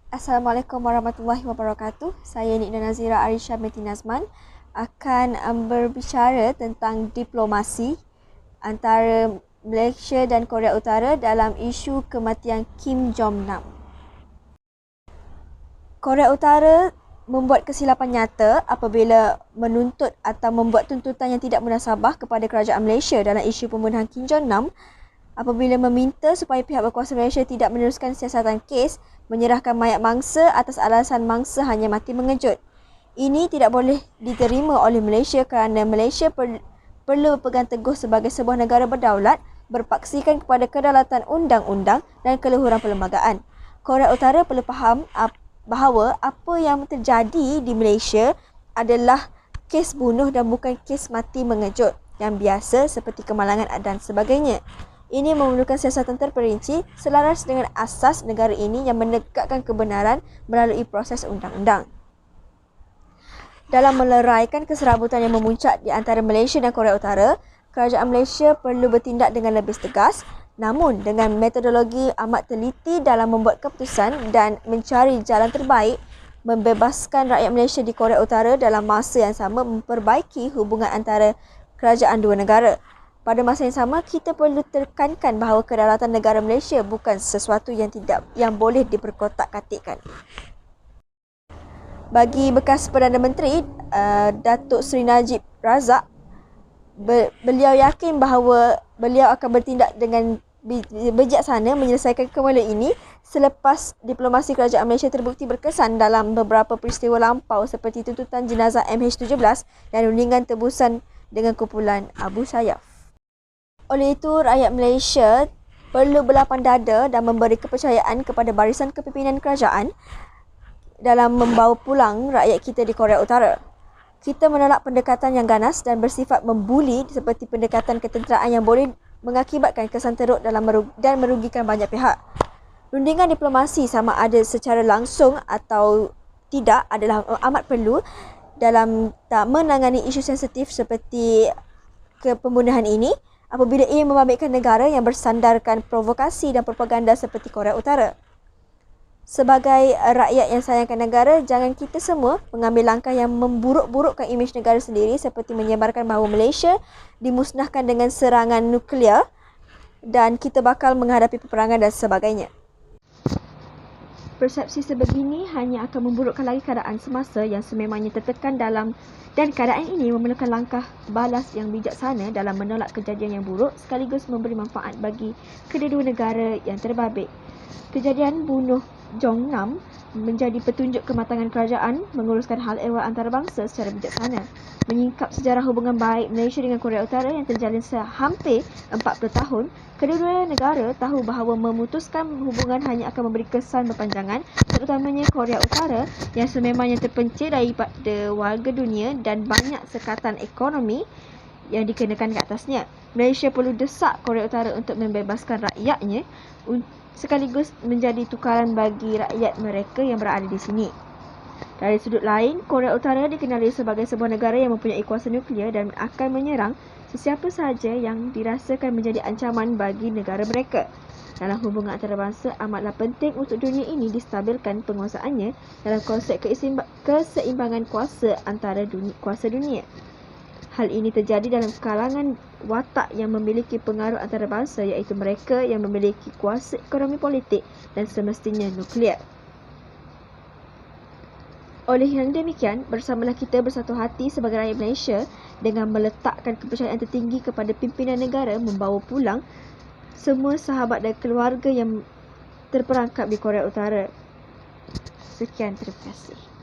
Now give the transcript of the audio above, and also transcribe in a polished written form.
Assalamualaikum warahmatullahi wabarakatuh. Saya Nikna Nazira Arisha binti Nazman akan berbicara tentang diplomasi antara Malaysia dan Korea Utara dalam isu kematian Kim Jong-nam. Korea Utara membuat kesilapan nyata apabila menuntut atau membuat tuntutan yang tidak munasabah kepada kerajaan Malaysia dalam isu pembunuhan Kim Jong-nam apabila meminta supaya pihak berkuasa Malaysia tidak meneruskan siasatan kes menyerahkan mayat mangsa atas alasan mangsa hanya mati mengejut. Ini tidak boleh diterima oleh Malaysia kerana Malaysia perlu berpegang teguh sebagai sebuah negara berdaulat, berpaksikan kepada kedaulatan undang-undang dan keluhuran perlembagaan. Korea Utara perlu faham bahawa apa yang terjadi di Malaysia adalah kes bunuh dan bukan kes mati mengejut yang biasa seperti kemalangan dan sebagainya. Ini memerlukan siasatan terperinci selaras dengan asas negara ini yang menegakkan kebenaran melalui proses undang-undang. Dalam meleraikan keserabutan yang memuncak di antara Malaysia dan Korea Utara, kerajaan Malaysia perlu bertindak dengan lebih tegas namun dengan metodologi amat teliti dalam membuat keputusan dan mencari jalan terbaik membebaskan rakyat Malaysia di Korea Utara dalam masa yang sama memperbaiki hubungan antara kerajaan dua negara. Pada masa yang sama, kita perlu tekankan bahawa kedaulatan negara Malaysia bukan sesuatu yang boleh diperkotak-katikkan. Bagi bekas Perdana Menteri Datuk Seri Najib Razak, beliau yakin bahawa beliau akan bertindak dengan bijaksana menyelesaikan kemula ini selepas diplomasi kerajaan Malaysia terbukti berkesan dalam beberapa peristiwa lampau seperti tuntutan jenazah MH17 dan rundingan tebusan dengan kumpulan Abu Sayyaf. Oleh itu, rakyat Malaysia perlu berlapang dada dan memberi kepercayaan kepada barisan kepimpinan kerajaan dalam membawa pulang rakyat kita di Korea Utara. Kita menolak pendekatan yang ganas dan bersifat membuli seperti pendekatan ketenteraan yang boleh mengakibatkan kesan teruk dan merugikan banyak pihak. Rundingan diplomasi sama ada secara langsung atau tidak adalah amat perlu dalam menangani isu sensitif seperti pembunuhan ini apabila ia membabitkan negara yang bersandarkan provokasi dan propaganda seperti Korea Utara. Sebagai rakyat yang sayangkan negara, jangan kita semua mengambil langkah yang memburuk-burukkan imej negara sendiri seperti menyebarkan bahawa Malaysia dimusnahkan dengan serangan nuklear dan kita bakal menghadapi peperangan dan sebagainya. Persepsi sebegini hanya akan memburukkan lagi keadaan semasa yang sememangnya tertekan dan keadaan ini memerlukan langkah balas yang bijaksana dalam menolak kejadian yang buruk sekaligus memberi manfaat bagi kedua-dua negara yang terbabit. Kejadian bunuh Jong-nam menjadi petunjuk kematangan kerajaan menguruskan hal ehwal antarabangsa secara bijaksana. Menyingkap sejarah hubungan baik Malaysia dengan Korea Utara yang terjalin hampir 40 tahun, kedua-dua negara tahu bahawa memutuskan hubungan hanya akan memberi kesan berpanjangan, terutamanya Korea Utara yang sememangnya terpencil daripada warga dunia dan banyak sekatan ekonomi yang dikenakan ke atasnya. Malaysia perlu desak Korea Utara untuk membebaskan rakyatnya sekaligus menjadi tukaran bagi rakyat mereka yang berada di sini. Dari sudut lain, Korea Utara dikenali sebagai sebuah negara yang mempunyai kuasa nuklear dan akan menyerang sesiapa sahaja yang dirasakan menjadi ancaman bagi negara mereka. Dalam hubungan antarabangsa, amatlah penting untuk dunia ini distabilkan penguasaannya dalam konsep keseimbangan kuasa antara kuasa dunia. Hal ini terjadi dalam kalangan watak yang memiliki pengaruh antarabangsa iaitu mereka yang memiliki kuasa ekonomi politik dan semestinya nuklear. Oleh yang demikian, bersamalah kita bersatu hati sebagai rakyat Malaysia dengan meletakkan kepercayaan tertinggi kepada pimpinan negara membawa pulang semua sahabat dan keluarga yang terperangkap di Korea Utara. Sekian, terima kasih.